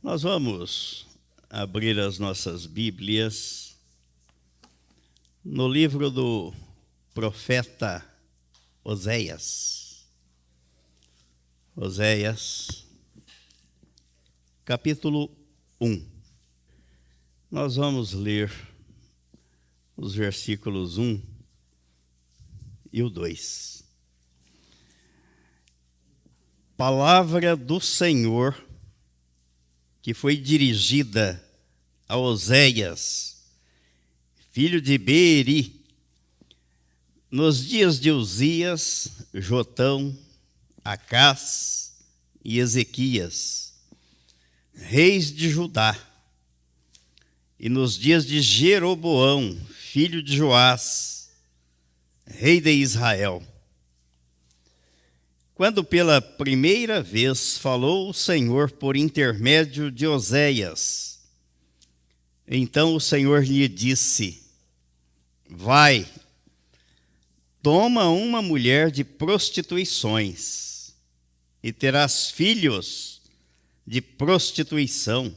Nós vamos abrir as nossas Bíblias no livro do profeta Oséias. Oséias, capítulo 1. Nós vamos ler os versículos 1 e o 2. Palavra do Senhor que foi dirigida a Oséias, filho de Beeri, nos dias de Uzias, Jotão, Acás e Ezequias, reis de Judá, e nos dias de Jeroboão, filho de Joás, rei de Israel. Quando pela primeira vez falou o Senhor por intermédio de Oséias, então o Senhor lhe disse: Vai, toma uma mulher de prostituições, e terás filhos de prostituição,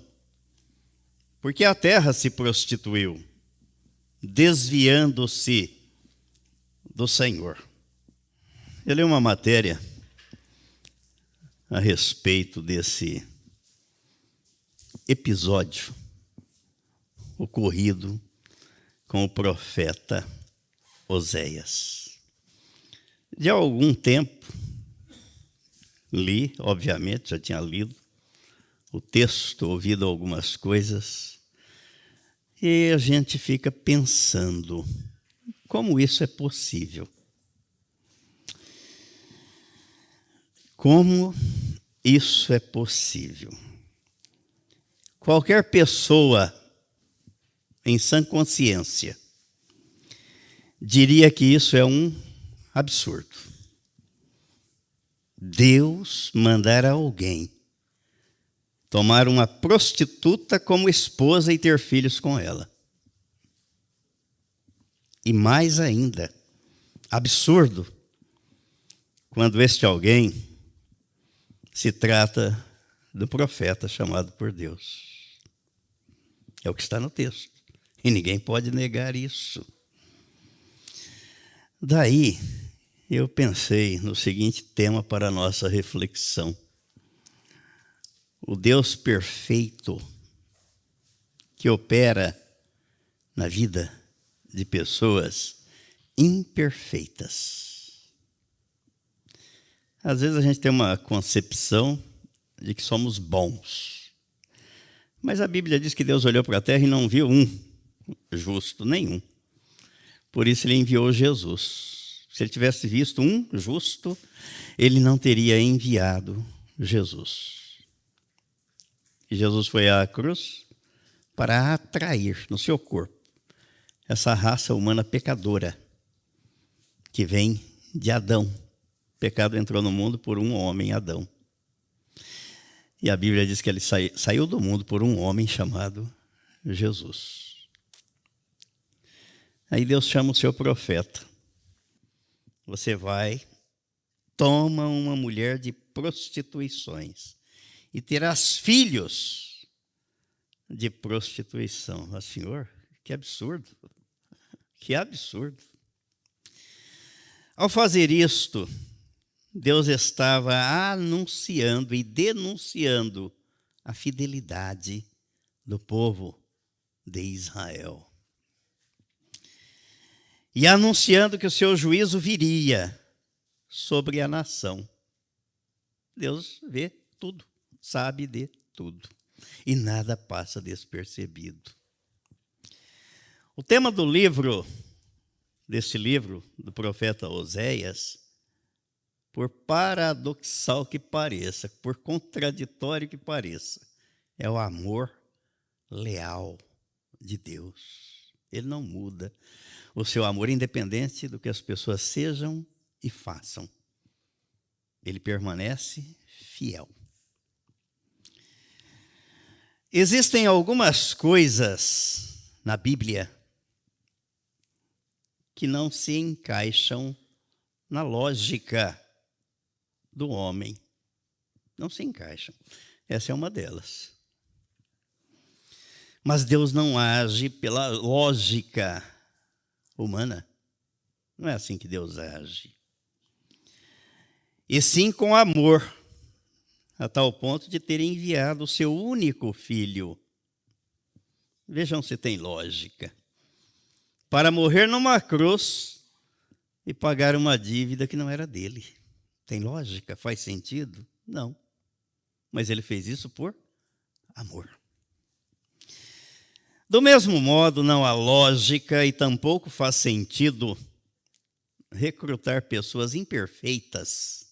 porque a terra se prostituiu, desviando-se do Senhor. Eu li uma matéria a respeito desse episódio ocorrido com o profeta Oséias. De algum tempo, li, obviamente, já tinha lido o texto, ouvido algumas coisas, e a gente fica pensando como isso é possível. Como isso é possível? Qualquer pessoa em sã consciência diria que isso é um absurdo. Deus mandar alguém tomar uma prostituta como esposa e ter filhos com ela. E mais ainda, absurdo, quando este alguém se trata do profeta chamado por Deus. É o que está no texto. E ninguém pode negar isso. Daí, eu pensei no seguinte tema para a nossa reflexão. O Deus perfeito que opera na vida de pessoas imperfeitas. Às vezes a gente tem uma concepção de que somos bons. Mas a Bíblia diz que Deus olhou para a terra e não viu um justo, nenhum. Por isso ele enviou Jesus. Se ele tivesse visto um justo, ele não teria enviado Jesus. E Jesus foi à cruz para atrair no seu corpo essa raça humana pecadora que vem de Adão. O pecado entrou no mundo por um homem, Adão. E a Bíblia diz que ele saiu do mundo por um homem chamado Jesus. Aí Deus chama o seu profeta. Você vai, toma uma mulher de prostituições e terás filhos de prostituição. Mas, Senhor, que absurdo. Que absurdo. Ao fazer isto, Deus estava anunciando e denunciando a fidelidade do povo de Israel. E anunciando que o seu juízo viria sobre a nação. Deus vê tudo, sabe de tudo. E nada passa despercebido. O tema do livro, desse livro do profeta Oséias, por paradoxal que pareça, por contraditório que pareça, é o amor leal de Deus. Ele não muda o seu amor, independente do que as pessoas sejam e façam. Ele permanece fiel. Existem algumas coisas na Bíblia que não se encaixam na lógica do homem. Não se encaixam. Essa é uma delas. Mas Deus não age pela lógica humana. Não é assim que Deus age. E sim com amor, a tal ponto de ter enviado o seu único filho. Vejam se tem lógica. Para morrer numa cruz e pagar uma dívida que não era dele. Tem lógica? Faz sentido? Não. Mas ele fez isso por amor. Do mesmo modo, não há lógica e tampouco faz sentido recrutar pessoas imperfeitas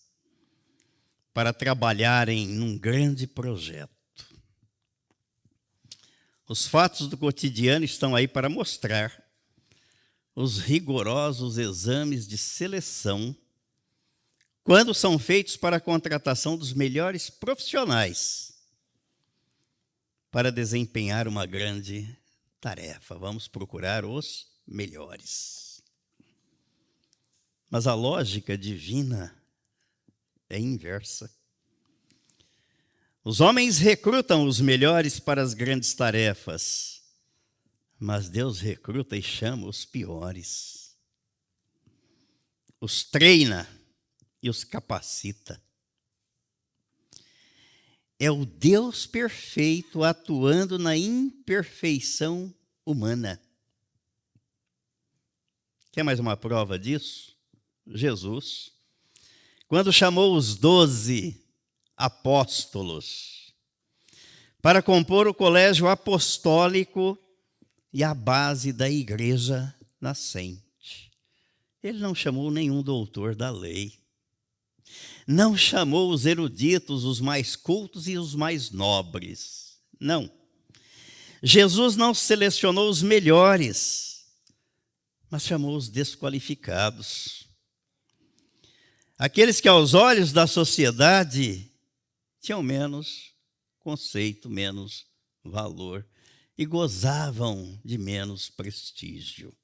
para trabalharem num grande projeto. Os fatos do cotidiano estão aí para mostrar os rigorosos exames de seleção quando são feitos para a contratação dos melhores profissionais para desempenhar uma grande tarefa. Vamos procurar os melhores. Mas a lógica divina é inversa. Os homens recrutam os melhores para as grandes tarefas, mas Deus recruta e chama os piores. Os treina e os capacita. É o Deus perfeito atuando na imperfeição humana. Quer mais uma prova disso? Jesus, quando chamou os 12 apóstolos para compor o colégio apostólico e a base da igreja nascente, ele não chamou nenhum doutor da lei. Não chamou os eruditos, os mais cultos e os mais nobres. Não. Jesus não selecionou os melhores, mas chamou os desqualificados. Aqueles que, aos olhos da sociedade, tinham menos conceito, menos valor e gozavam de menos prestígio.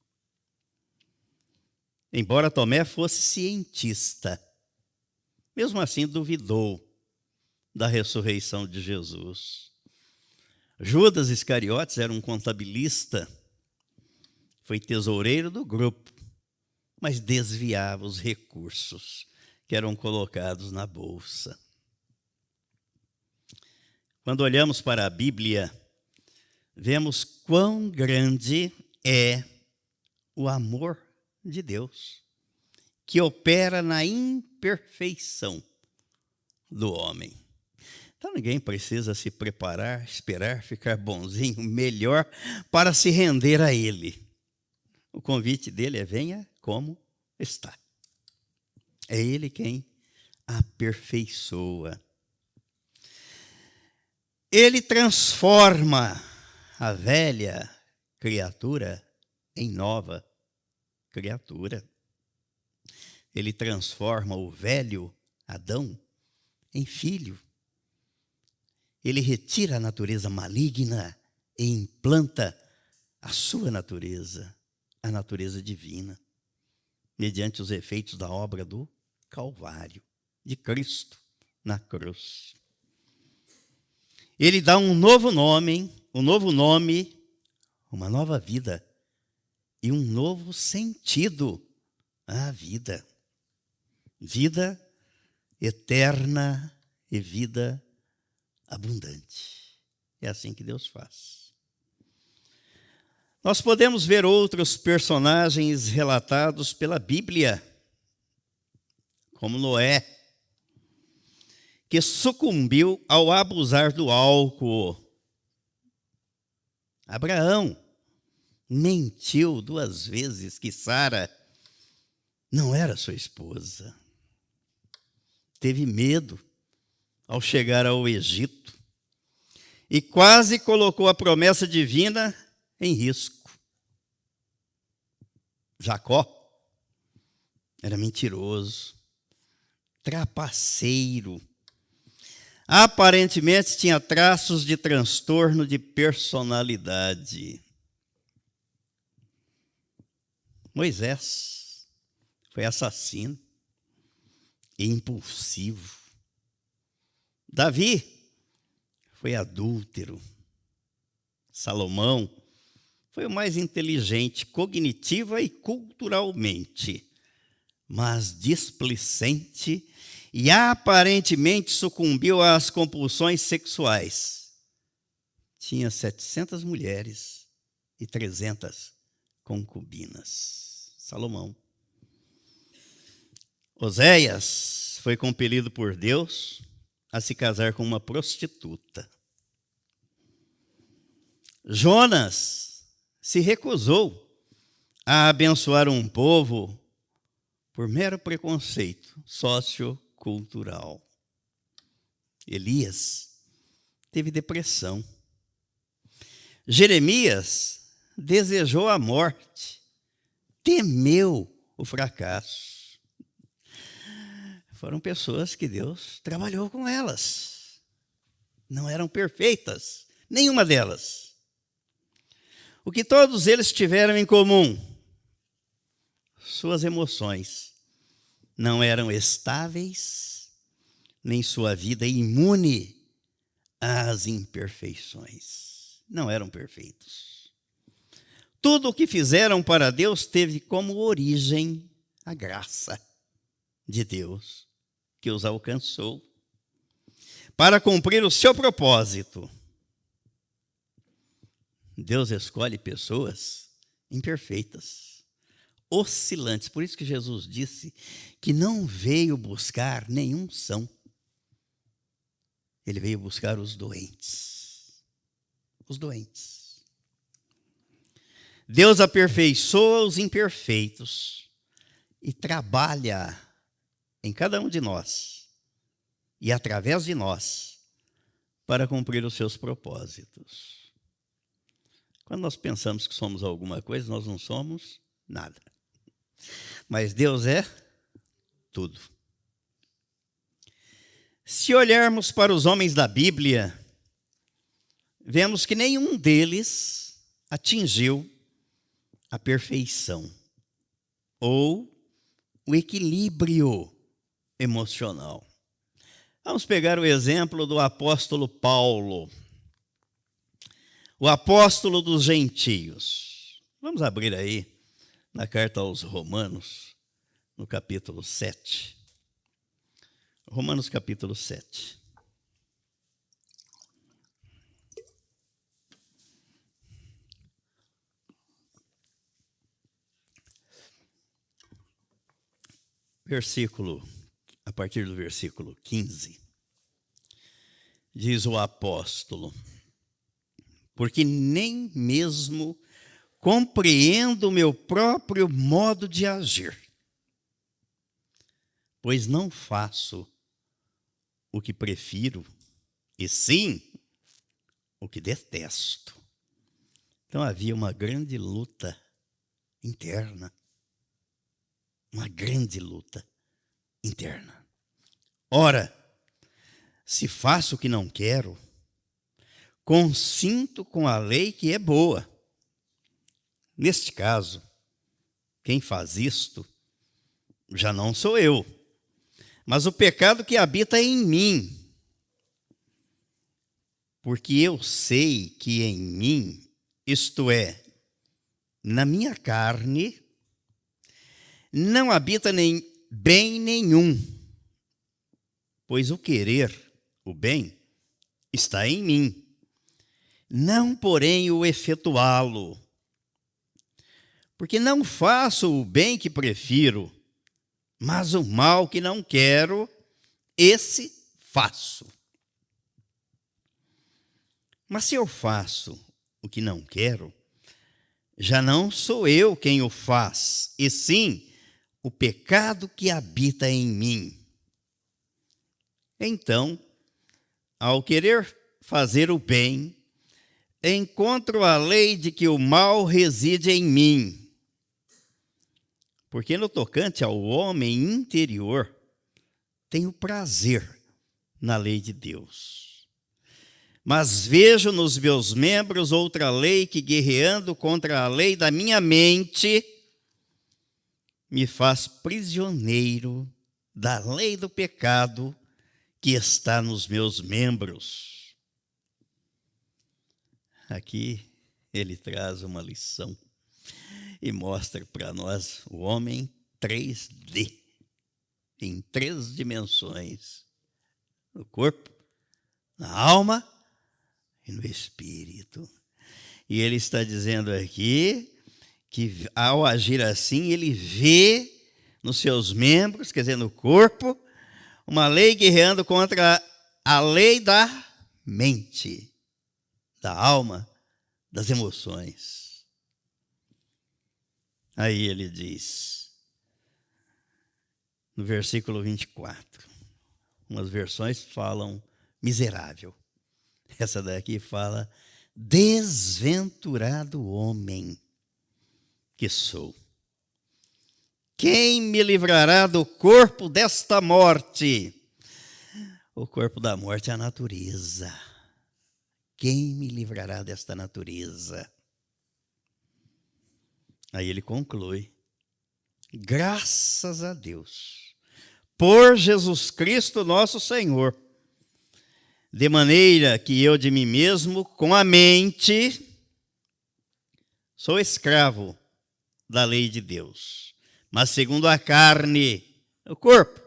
Embora Tomé fosse cientista, mesmo assim duvidou da ressurreição de Jesus. Judas Iscariotes era um contabilista, foi tesoureiro do grupo, mas desviava os recursos que eram colocados na bolsa. Quando olhamos para a Bíblia, vemos quão grande é o amor de Deus, que opera na imperfeição do homem. Então ninguém precisa se preparar, esperar ficar bonzinho, melhor, para se render a Ele. O convite dele é: venha como está. É Ele quem aperfeiçoa. Ele transforma a velha criatura em nova criatura. Ele transforma o velho Adão em filho. Ele retira a natureza maligna e implanta a sua natureza, a natureza divina, mediante os efeitos da obra do Calvário, de Cristo na cruz. Ele dá um novo nome, uma nova vida e um novo sentido à vida. Vida eterna e vida abundante. É assim que Deus faz. Nós podemos ver outros personagens relatados pela Bíblia, como Noé, que sucumbiu ao abusar do álcool. Abraão mentiu 2 vezes que Sara não era sua esposa. Teve medo ao chegar ao Egito e quase colocou a promessa divina em risco. Jacó era mentiroso, trapaceiro, aparentemente tinha traços de transtorno de personalidade. Moisés foi assassino e impulsivo. Davi foi adúltero. Salomão, foi o mais inteligente cognitiva e culturalmente, mas displicente e aparentemente sucumbiu às compulsões sexuais. Tinha 700 mulheres e 300 concubinas. Salomão. Oséias foi compelido por Deus a se casar com uma prostituta. Jonas se recusou a abençoar um povo por mero preconceito sociocultural. Elias teve depressão. Jeremias desejou a morte, temeu o fracasso. Foram pessoas que Deus trabalhou com elas. Não eram perfeitas, nenhuma delas. O que todos eles tiveram em comum? Suas emoções não eram estáveis, nem sua vida imune às imperfeições. Não eram perfeitos. Tudo o que fizeram para Deus teve como origem a graça de Deus, que os alcançou para cumprir o seu propósito. Deus escolhe pessoas imperfeitas, oscilantes. Por isso que Jesus disse que não veio buscar nenhum são. Ele veio buscar os doentes. Os doentes. Deus aperfeiçoa os imperfeitos e trabalha em cada um de nós e através de nós para cumprir os seus propósitos. Quando nós pensamos que somos alguma coisa, nós não somos nada. Mas Deus é tudo. Se olharmos para os homens da Bíblia, vemos que nenhum deles atingiu a perfeição ou o equilíbrio emocional. Vamos pegar o exemplo do apóstolo Paulo, o apóstolo dos gentios. Vamos abrir aí na carta aos Romanos, no capítulo 7. Romanos capítulo 7. A partir do versículo 15, diz o apóstolo: porque nem mesmo compreendo o meu próprio modo de agir, pois não faço o que prefiro, e sim o que detesto. Então havia uma grande luta interna. Uma grande luta interna. Ora, se faço o que não quero, consinto com a lei que é boa. Neste caso, quem faz isto já não sou eu, mas o pecado que habita em mim. Porque eu sei que em mim, isto é, na minha carne, não habita nem bem nenhum, pois o querer, o bem, está em mim, não porém o efetuá-lo. Porque não faço o bem que prefiro, mas o mal que não quero, esse faço. Mas se eu faço o que não quero, já não sou eu quem o faz, e sim o pecado que habita em mim. Então, ao querer fazer o bem, encontro a lei de que o mal reside em mim. Porque no tocante ao homem interior, tenho prazer na lei de Deus. Mas vejo nos meus membros outra lei que, guerreando contra a lei da minha mente, me faz prisioneiro da lei do pecado que está nos meus membros. aqui ele traz uma lição e mostra para nós o homem 3D, em 3 dimensões, no corpo, na alma e no espírito. E ele está dizendo aqui que ao agir assim, ele vê nos seus membros, quer dizer, no corpo, uma lei guerreando contra a lei da mente, da alma, das emoções. Aí ele diz, no versículo 24, umas versões falam miserável. Essa daqui fala, desventurado homem que sou. Quem me livrará do corpo desta morte? O corpo da morte é a natureza. Quem me livrará desta natureza? Aí ele conclui, graças a Deus, por Jesus Cristo nosso Senhor, de maneira que eu de mim mesmo, com a mente, sou escravo da lei de Deus, mas segundo a carne, o corpo,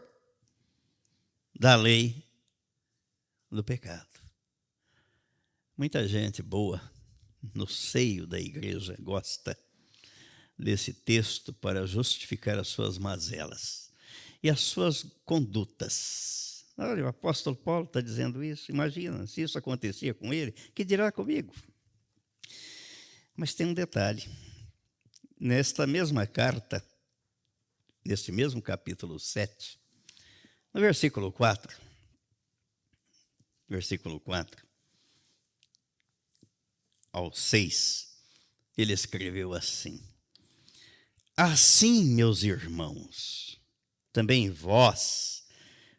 da lei do pecado. Muita gente boa no seio da igreja gosta desse texto para justificar as suas mazelas e as suas condutas. Olha, o apóstolo Paulo está dizendo isso, imagina, se isso acontecia com ele, que dirá comigo? Mas tem um detalhe, nesta mesma carta, neste mesmo capítulo 7, no versículo 4, ao 6, ele escreveu assim, assim, meus irmãos, também vós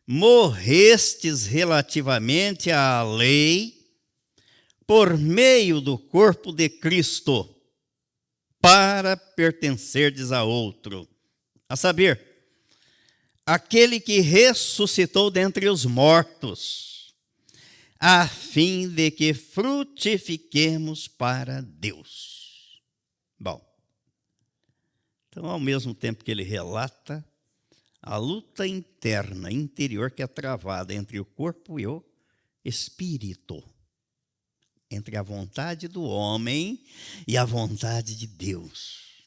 morrestes relativamente à lei por meio do corpo de Cristo, para pertencerdes a outro, a saber, aquele que ressuscitou dentre os mortos, a fim de que frutifiquemos para Deus. Bom, então, ao mesmo tempo que ele relata a luta interna, interior, que é travada entre o corpo e o espírito, entre a vontade do homem e a vontade de Deus.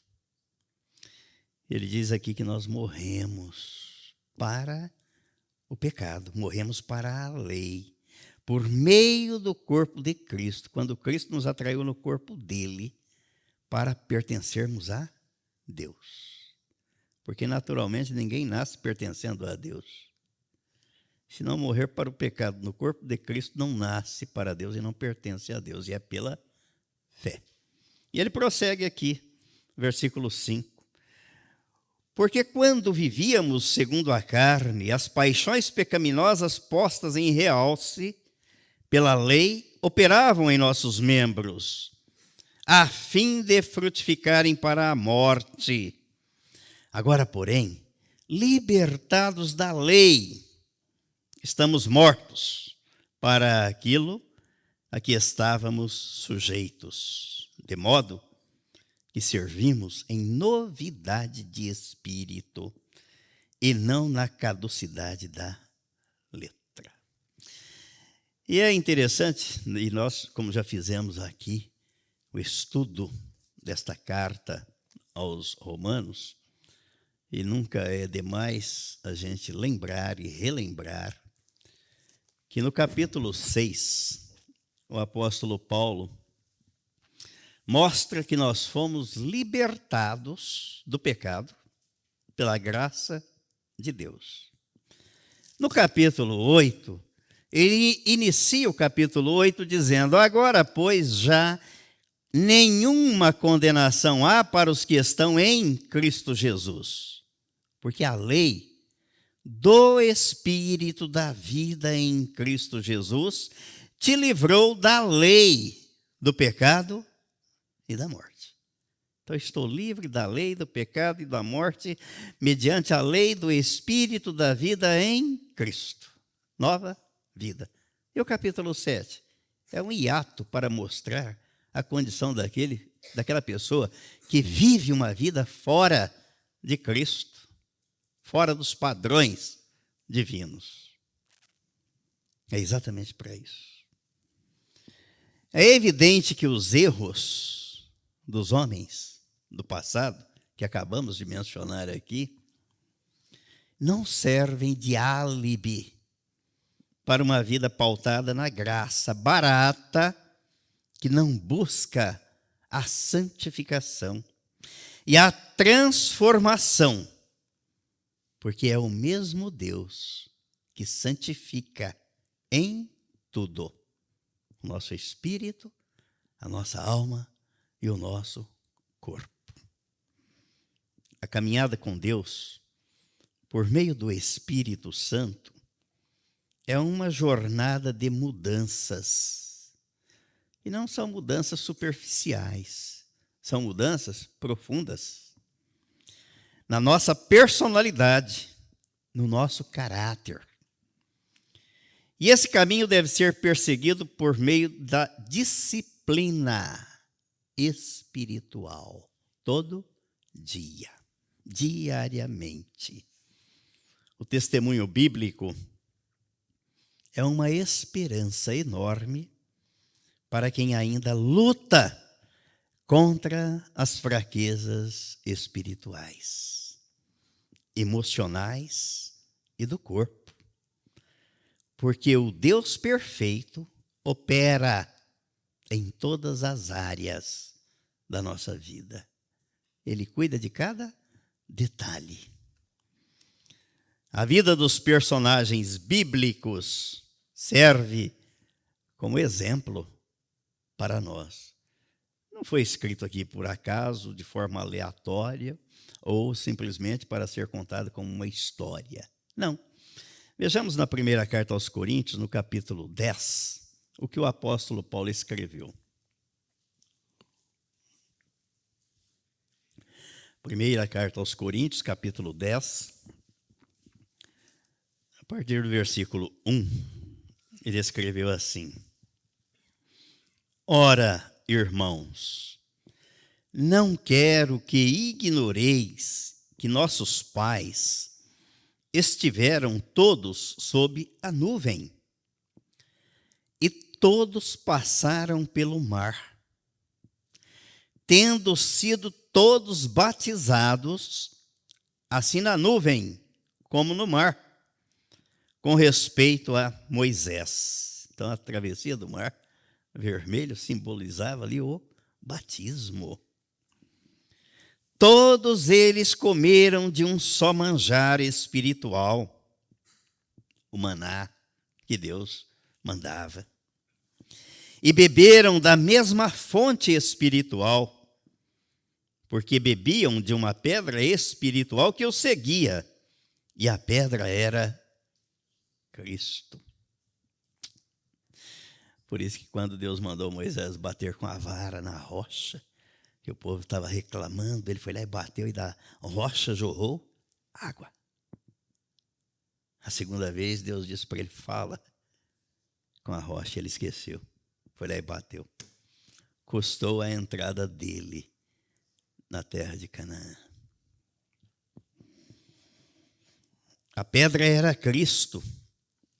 Ele diz aqui que nós morremos para o pecado, morremos para a lei, por meio do corpo de Cristo, quando Cristo nos atraiu no corpo dele, para pertencermos a Deus. Porque naturalmente ninguém nasce pertencendo a Deus. Se não morrer para o pecado no corpo de Cristo, não nasce para Deus e não pertence a Deus, e é pela fé. E ele prossegue aqui, versículo 5. Porque quando vivíamos segundo a carne, as paixões pecaminosas postas em realce pela lei operavam em nossos membros, a fim de frutificarem para a morte. Agora, porém, libertados da lei, estamos mortos para aquilo a que estávamos sujeitos, de modo que servimos em novidade de espírito e não na caducidade da letra. E é interessante, e nós, como já fizemos aqui, o estudo desta carta aos Romanos, e nunca é demais a gente lembrar e relembrar que no capítulo 6, o apóstolo Paulo mostra que nós fomos libertados do pecado pela graça de Deus. No capítulo 8, ele inicia o capítulo 8 dizendo, agora, pois, já nenhuma condenação há para os que estão em Cristo Jesus, porque a lei do Espírito da vida em Cristo Jesus te livrou da lei do pecado e da morte. Então, estou livre da lei do pecado e da morte mediante a lei do Espírito da vida em Cristo. Nova vida. E o capítulo 7 é um hiato para mostrar a condição daquela pessoa que vive uma vida fora de Cristo, fora dos padrões divinos. É exatamente para isso. É evidente que os erros dos homens do passado, que acabamos de mencionar aqui, não servem de álibi para uma vida pautada na graça barata, que não busca a santificação e a transformação, porque é o mesmo Deus que santifica em tudo o nosso espírito, a nossa alma e o nosso corpo. A caminhada com Deus, por meio do Espírito Santo, é uma jornada de mudanças. E não são mudanças superficiais, são mudanças profundas. Na nossa personalidade, no nosso caráter. E esse caminho deve ser perseguido por meio da disciplina espiritual, todo dia, diariamente. O testemunho bíblico é uma esperança enorme para quem ainda luta contra as fraquezas espirituais, emocionais e do corpo. Porque o Deus perfeito opera em todas as áreas da nossa vida. Ele cuida de cada detalhe. A vida dos personagens bíblicos serve como exemplo para nós. Não foi escrito aqui por acaso, de forma aleatória, ou simplesmente para ser contado como uma história. Não. Vejamos na primeira carta aos Coríntios, no capítulo 10, o que o apóstolo Paulo escreveu. Primeira carta aos Coríntios, capítulo 10, a partir do versículo 1, ele escreveu assim: Ora, irmãos, não quero que ignoreis que nossos pais estiveram todos sob a nuvem, e todos passaram pelo mar, tendo sido todos batizados, assim na nuvem como no mar, com respeito a Moisés. Então, a travessia do mar vermelho simbolizava ali o batismo. Todos eles comeram de um só manjar espiritual, o maná que Deus mandava, e beberam da mesma fonte espiritual, porque bebiam de uma pedra espiritual que os seguia, e a pedra era Cristo. Por isso que quando Deus mandou Moisés bater com a vara na rocha, que o povo estava reclamando, ele foi lá e bateu, e da rocha jorrou água. A segunda vez, Deus disse para ele: fala com a rocha. Ele esqueceu, foi lá e bateu. Custou a entrada dele na terra de Canaã. A pedra era Cristo.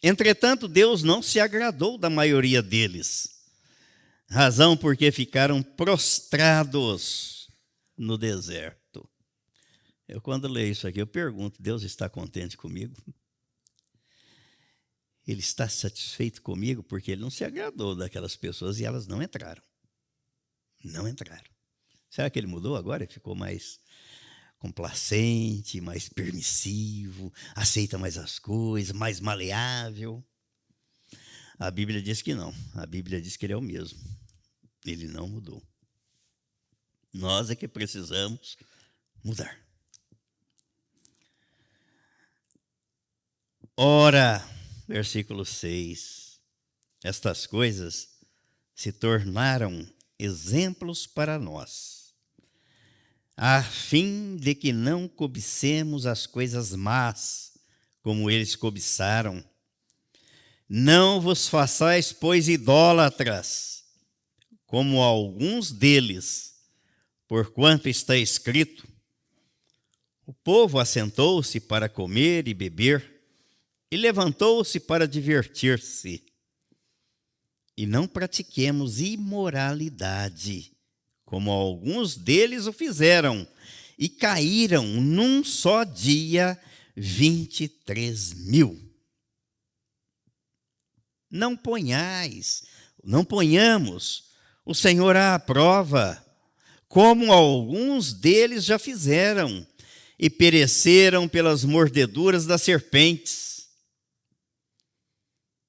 Entretanto, Deus não se agradou da maioria deles, razão porque ficaram prostrados no deserto. Eu, quando leio isso aqui, eu pergunto: Deus está contente comigo? Ele está satisfeito comigo? Porque ele não se agradou daquelas pessoas e elas não entraram. Não entraram. Será que ele mudou agora? Ele ficou mais complacente, mais permissivo, aceita mais as coisas, mais maleável? A Bíblia diz que não. A Bíblia diz que ele é o mesmo. Ele não mudou. Nós é que precisamos mudar. Ora, versículo 6, estas coisas se tornaram exemplos para nós, a fim de que não cobicemos as coisas más, como eles cobiçaram. Não vos façais, pois, idólatras, como alguns deles, porquanto está escrito: o povo assentou-se para comer e beber, e levantou-se para divertir-se. E não pratiquemos imoralidade, como alguns deles o fizeram, e caíram num só dia 23.000. Não ponhamos o Senhor à prova, como alguns deles já fizeram, e pereceram pelas mordeduras das serpentes.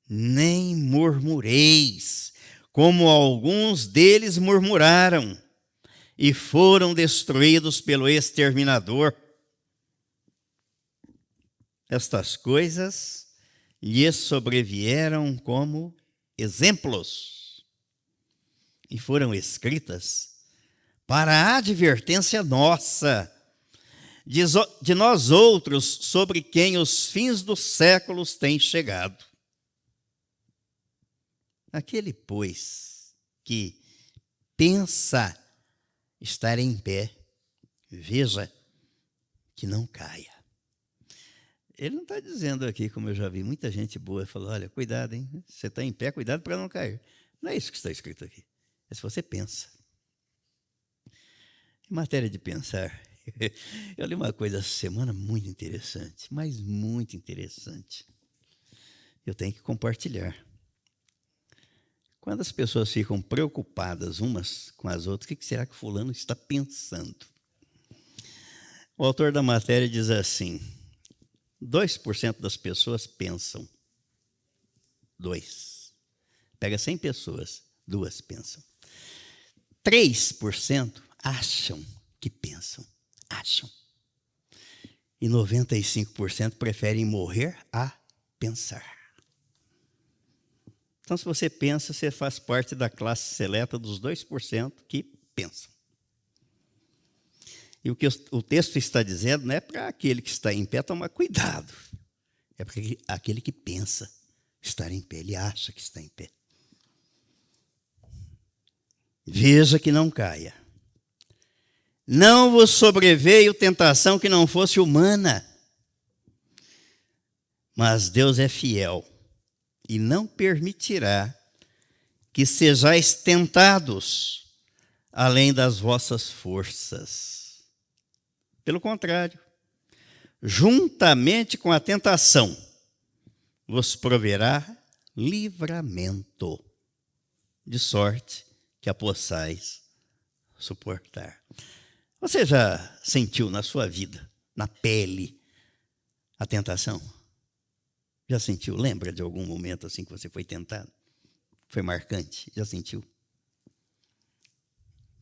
Nem murmureis, como alguns deles murmuraram, e foram destruídos pelo exterminador. Estas coisas lhes sobrevieram como exemplos, e foram escritas para a advertência nossa, de nós outros, sobre quem os fins dos séculos têm chegado. Aquele, pois, que pensa estar em pé, veja que não caia. Ele não está dizendo aqui, como eu já vi muita gente boa, falou: olha, cuidado, hein? Você está em pé, cuidado para não cair. Não é isso que está escrito aqui. É se você pensa. Em matéria de pensar, eu li uma coisa essa semana muito interessante, mas muito interessante. Eu tenho que compartilhar. Quando as pessoas ficam preocupadas umas com as outras, o que será que fulano está pensando? O autor da matéria diz assim: 2% das pessoas pensam. 2. Pega 100 pessoas, 2 pensam. 3% acham que pensam. Acham. E 95% preferem morrer a pensar. Então, se você pensa, você faz parte da classe seleta dos 2% que pensam. E o que o texto está dizendo não é para aquele que está em pé tomar cuidado. É para aquele que pensa estar em pé, ele acha que está em pé. Veja que não caia. Não vos sobreveio tentação que não fosse humana, mas Deus é fiel e não permitirá que sejais tentados além das vossas forças. Pelo contrário, juntamente com a tentação, vos proverá livramento, de sorte que a possais suportar. Você já sentiu na sua vida, na pele, a tentação? Já sentiu? Lembra de algum momento assim que você foi tentado? Foi marcante? Já sentiu?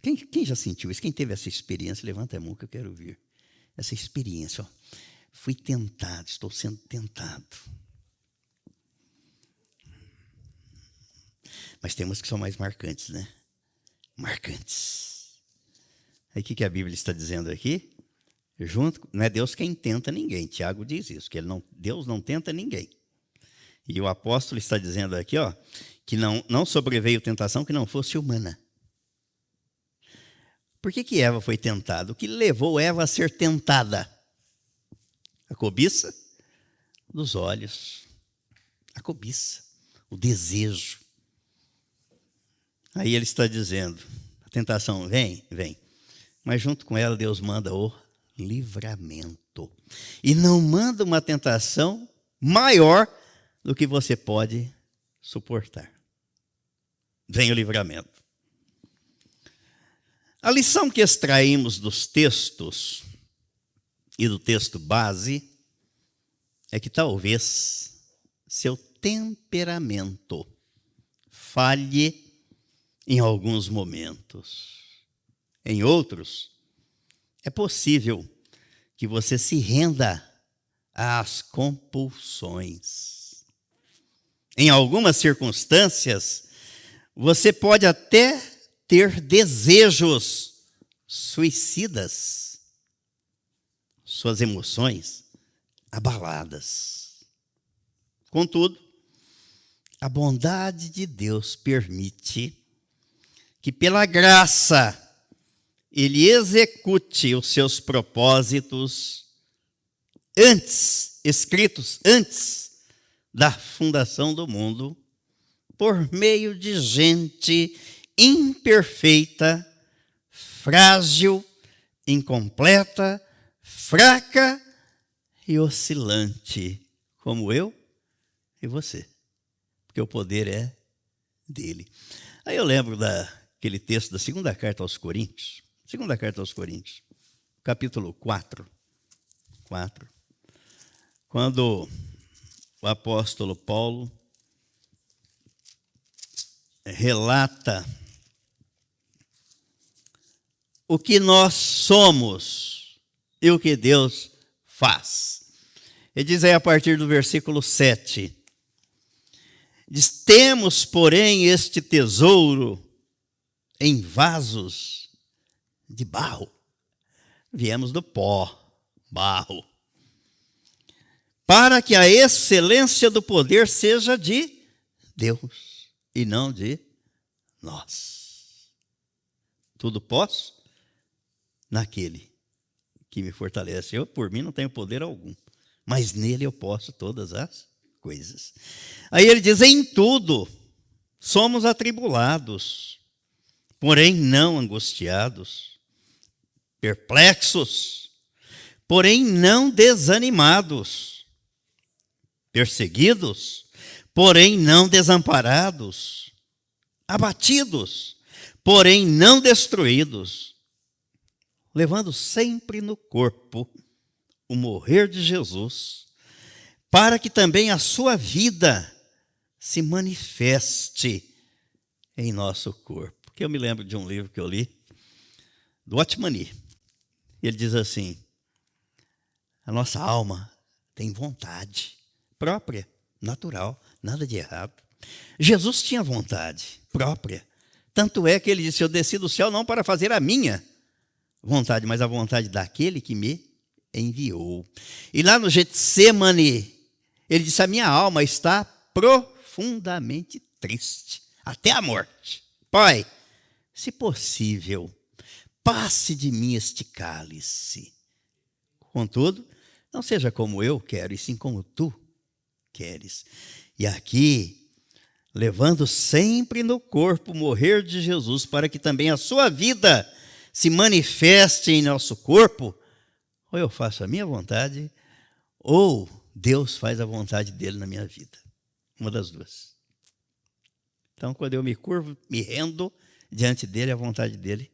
Quem já sentiu isso? Quem teve essa experiência? Levanta a mão que eu quero ouvir. Essa experiência, ó. Fui tentado, estou sendo tentado. Mas tem umas que são mais marcantes, né? Marcantes. Aí o que a Bíblia está dizendo aqui? Não é Deus quem tenta ninguém. Tiago diz isso, que Deus não tenta ninguém. E o apóstolo está dizendo aqui, ó, que não sobreveio tentação que não fosse humana. Por que Eva foi tentada? O que levou Eva a ser tentada? A cobiça dos olhos. A cobiça, o desejo. Aí ele está dizendo, a tentação vem. Mas junto com ela Deus manda o livramento. E não manda uma tentação maior do que você pode suportar. Vem o livramento. A lição que extraímos dos textos e do texto base é que talvez seu temperamento falhe em alguns momentos. Em outros, é possível que você se renda às compulsões. Em algumas circunstâncias, você pode até ter desejos suicidas, suas emoções abaladas. Contudo, a bondade de Deus permite que pela graça ele execute os seus propósitos escritos antes da fundação do mundo, por meio de gente imperfeita, frágil, incompleta, fraca e oscilante, como eu e você, porque o poder é dele. Aí eu lembro daquele texto da segunda carta aos Coríntios, capítulo 4, quando o apóstolo Paulo relata o que nós somos e o que Deus faz. Ele diz aí a partir do versículo 7, diz: temos, porém, este tesouro em vasos de barro. Viemos do pó, barro. Para que a excelência do poder seja de Deus e não de nós. Tudo posso naquele que me fortalece. Eu, por mim, não tenho poder algum, mas nele eu posso todas as coisas. Aí ele diz: em tudo somos atribulados, porém não angustiados, perplexos, porém não desanimados, perseguidos, porém não desamparados, abatidos, porém não destruídos, levando sempre no corpo o morrer de Jesus, para que também a sua vida se manifeste em nosso corpo. Porque eu me lembro de um livro que eu li, do Otmani. Ele diz assim: a nossa alma tem vontade própria, natural, nada de errado. Jesus tinha vontade própria. Tanto é que ele disse: eu desci do céu não para fazer a minha vontade, mas a vontade daquele que me enviou. E lá no Getsemane, ele disse: a minha alma está profundamente triste, até a morte. Pai, se possível, passe de mim este cálice. Contudo, não seja como eu quero, e sim como tu queres. E aqui, levando sempre no corpo o morrer de Jesus, para que também a sua vida se manifeste em nosso corpo, ou eu faço a minha vontade, ou Deus faz a vontade dele na minha vida. Uma das duas. Então, quando eu me curvo, me rendo diante dele, a vontade dele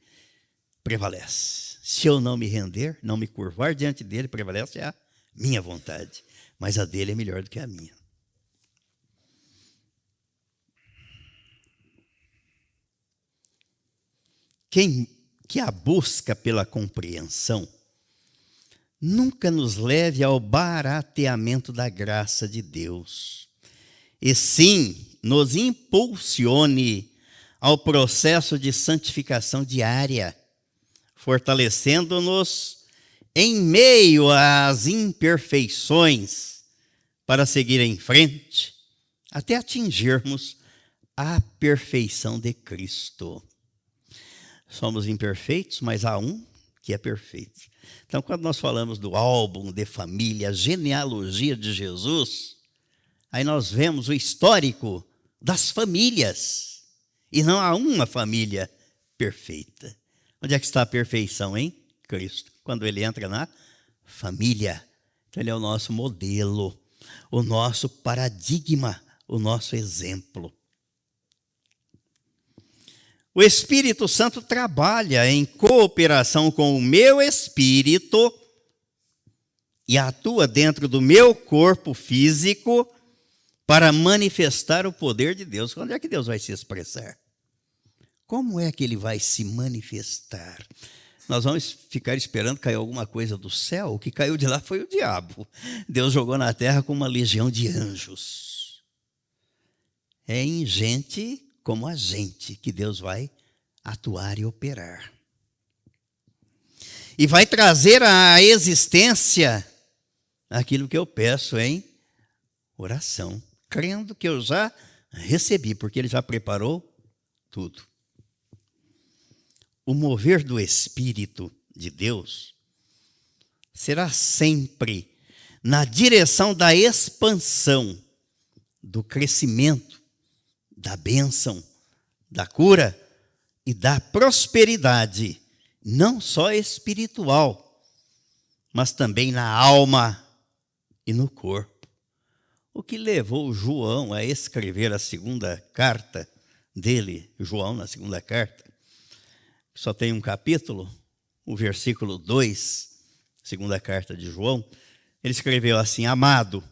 prevalece. Se eu não me render, não me curvar diante dele, prevalece a minha vontade. Mas a dele é melhor do que a minha. Quem que a busca pela compreensão nunca nos leve ao barateamento da graça de Deus, e sim nos impulsione ao processo de santificação diária, fortalecendo-nos em meio às imperfeições para seguir em frente até atingirmos a perfeição de Cristo. Somos imperfeitos, mas há um que é perfeito. Então, quando nós falamos do álbum de família, a genealogia de Jesus, aí nós vemos o histórico das famílias. E não há uma família perfeita. Onde é que está a perfeição, hein? Cristo. Quando ele entra na família. Então, ele é o nosso modelo, o nosso paradigma, o nosso exemplo. O Espírito Santo trabalha em cooperação com o meu espírito e atua dentro do meu corpo físico para manifestar o poder de Deus. Quando é que Deus vai se expressar? Como é que ele vai se manifestar? Nós vamos ficar esperando cair alguma coisa do céu? O que caiu de lá foi o diabo. Deus jogou na terra com uma legião de anjos. É em gente como a gente que Deus vai atuar e operar. E vai trazer à existência aquilo que eu peço em oração, crendo que eu já recebi, porque ele já preparou tudo. o mover do Espírito de Deus será sempre na direção da expansão, do crescimento, da bênção, da cura e da prosperidade, não só espiritual, mas também na alma e no corpo. O que levou João a escrever a segunda carta dele, João, na segunda carta, só tem um capítulo, o versículo 2, segunda carta de João, ele escreveu assim: amado,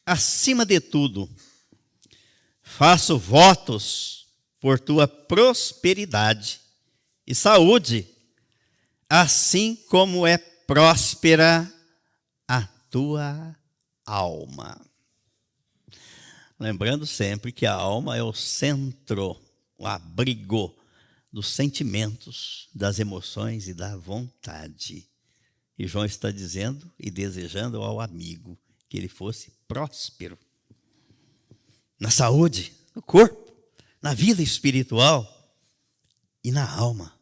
acima de tudo, faço votos por tua prosperidade e saúde, assim como é próspera a tua alma. Lembrando sempre que a alma é o centro, o abrigo dos sentimentos, das emoções e da vontade. E João está dizendo e desejando ao amigo que ele fosse próspero na saúde, no corpo, na vida espiritual e na alma.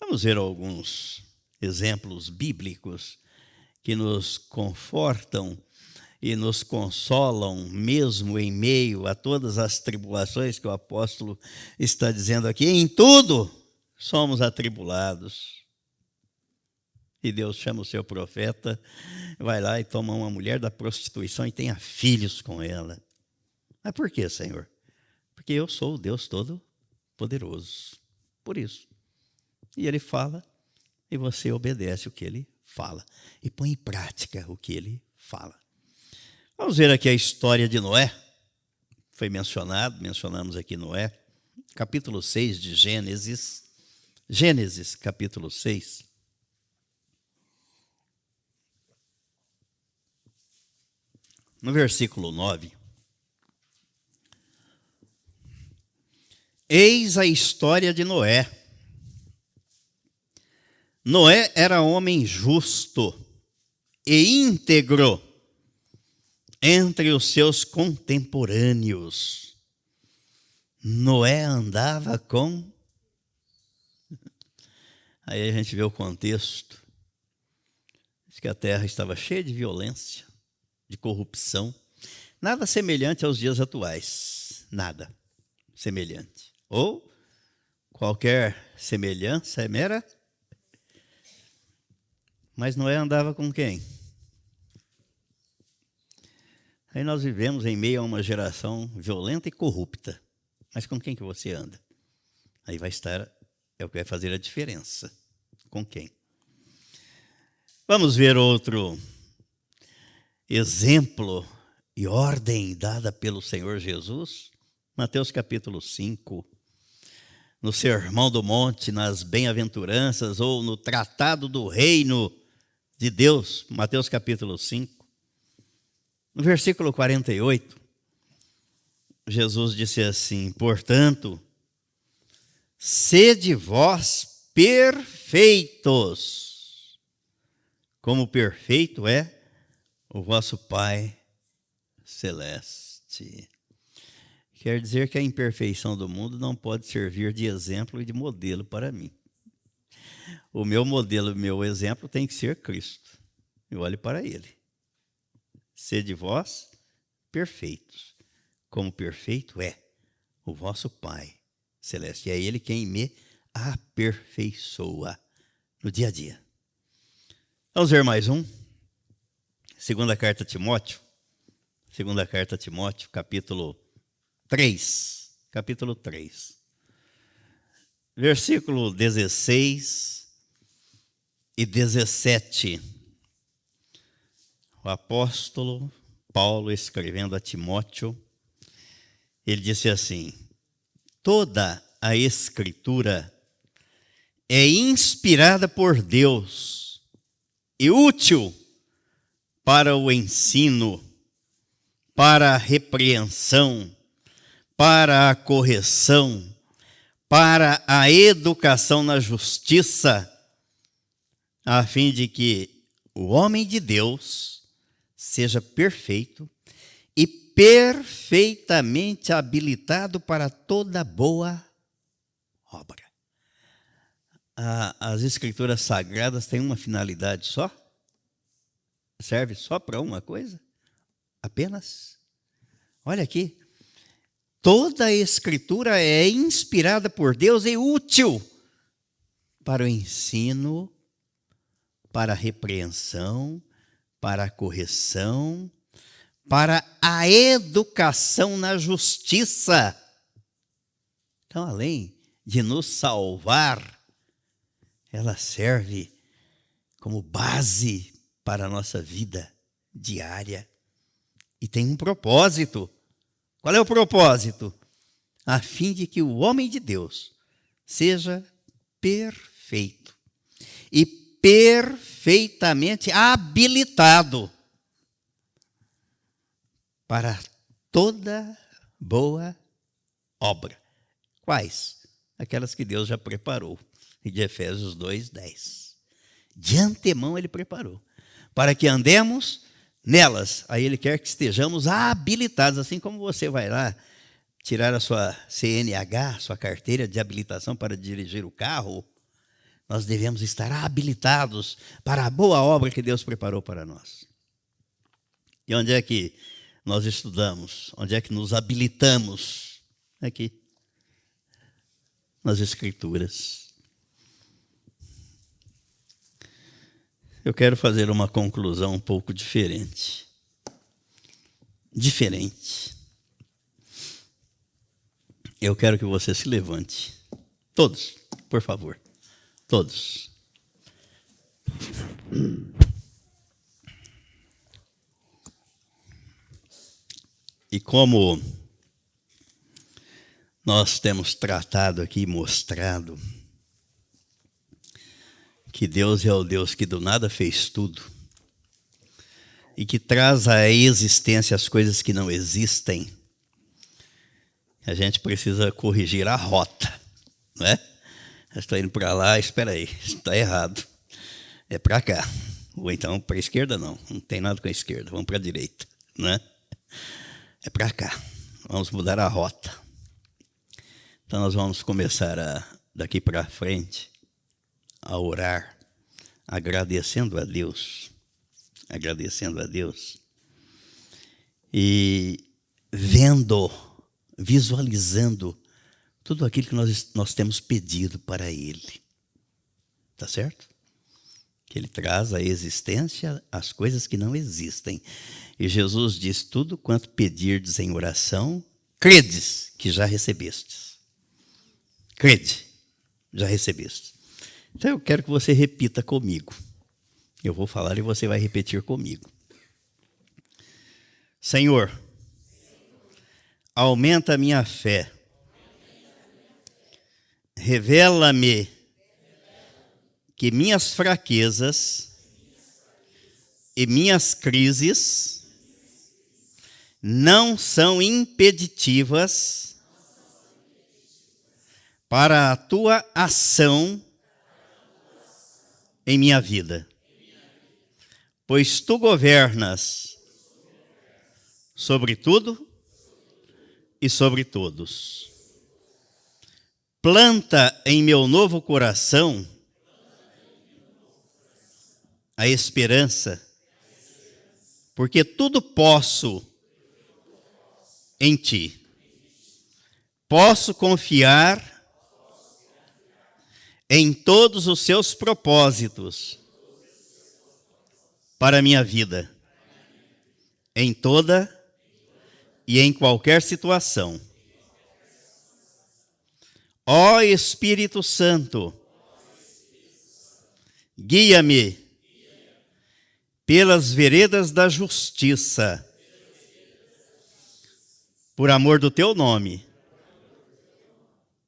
Vamos ver alguns exemplos bíblicos que nos confortam e nos consolam, mesmo em meio a todas as tribulações que o apóstolo está dizendo aqui. Em tudo somos atribulados. E Deus chama o seu profeta, vai lá e toma uma mulher da prostituição e tenha filhos com ela. Mas por quê, Senhor? Porque eu sou o Deus Todo-Poderoso. Por isso. E ele fala, e você obedece o que ele fala. E põe em prática o que ele fala. Vamos ver aqui a história de Noé. Foi mencionamos aqui Noé. Capítulo 6 de Gênesis. Gênesis, capítulo 6. No versículo 9. Eis a história de Noé. Noé era homem justo e íntegro entre os seus contemporâneos. Noé andava com... Aí a gente vê o contexto. Diz que a terra estava cheia de violência, de corrupção. Nada semelhante aos dias atuais. Nada semelhante. Ou qualquer semelhança é mera. Mas Noé andava com quem? Aí nós vivemos em meio a uma geração violenta e corrupta. Mas com quem que você anda? Aí vai estar, é o que vai fazer a diferença. Com quem? Vamos ver outro exemplo e ordem dada pelo Senhor Jesus. Mateus capítulo 5. No Sermão do Monte, nas Bem-aventuranças ou no Tratado do Reino de Deus. Mateus capítulo 5. No versículo 48, Jesus disse assim: portanto, sede vós perfeitos, como perfeito é o vosso Pai Celeste. Quer dizer que a imperfeição do mundo não pode servir de exemplo e de modelo para mim. O meu modelo, o meu exemplo tem que ser Cristo. Eu olho para Ele. Sede vós perfeitos, como perfeito é o vosso Pai Celeste. E é Ele quem me aperfeiçoa no dia a dia. Vamos ver mais um. Segunda carta a Timóteo. Segunda carta a Timóteo, capítulo 3. Capítulo 3. Versículo 16 e 17. O apóstolo Paulo, escrevendo a Timóteo, ele disse assim: toda a Escritura é inspirada por Deus e útil para o ensino, para a repreensão, para a correção, para a educação na justiça, a fim de que o homem de Deus seja perfeito e perfeitamente habilitado para toda boa obra. As Escrituras Sagradas têm uma finalidade só? Serve só para uma coisa? Apenas? Olha aqui. Toda a Escritura é inspirada por Deus e útil para o ensino, para a repreensão, para a correção, para a educação na justiça. Então, além de nos salvar, ela serve como base para a nossa vida diária. E tem um propósito. Qual é o propósito? A fim de que o homem de Deus seja perfeito e perfeitamente habilitado para toda boa obra. Quais? Aquelas que Deus já preparou. De Efésios 2:10. De antemão ele preparou. Para que andemos nelas. Aí ele quer que estejamos habilitados. Assim como você vai lá tirar a sua CNH, sua carteira de habilitação para dirigir o carro, nós devemos estar habilitados para a boa obra que Deus preparou para nós. E onde é que nós estudamos? Onde é que nos habilitamos? Aqui. Nas Escrituras. Eu quero fazer uma conclusão um pouco diferente. Eu quero que você se levante. Todos, por favor. Todos. E como nós temos tratado aqui e mostrado que Deus é o Deus que do nada fez tudo e que traz à existência as coisas que não existem, a gente precisa corrigir a rota, não é? Eu estou indo para lá, espera aí, está errado. É para cá. Ou então para a esquerda não tem nada com a esquerda, vamos para a direita, não é? É para cá, vamos mudar a rota. Então nós vamos começar daqui para frente a orar, agradecendo a Deus e visualizando tudo aquilo que nós temos pedido para Ele. Tá certo? Que Ele traz à existência as coisas que não existem. E Jesus diz: tudo quanto pedirdes em oração, credes que já recebestes. Crede, já recebeste. Então eu quero que você repita comigo. Eu vou falar e você vai repetir comigo. Senhor, aumenta a minha fé. Revela-me que minhas fraquezas e minhas crises não são impeditivas para a tua ação em minha vida, pois tu governas sobre tudo e sobre todos. Planta em meu novo coração a esperança, porque tudo posso em ti. Posso confiar em todos os seus propósitos para a minha vida, em toda e em qualquer situação. Ó Espírito Santo, guia-me pelas veredas da justiça, por amor do teu nome,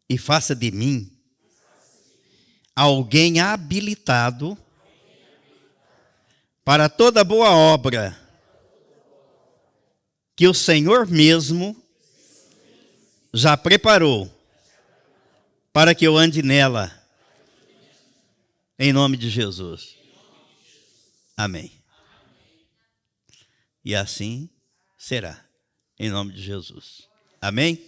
e faça de mim alguém habilitado para toda boa obra que o Senhor mesmo já preparou para que eu ande nela, em nome de Jesus. Amém. E assim será, em nome de Jesus. Amém?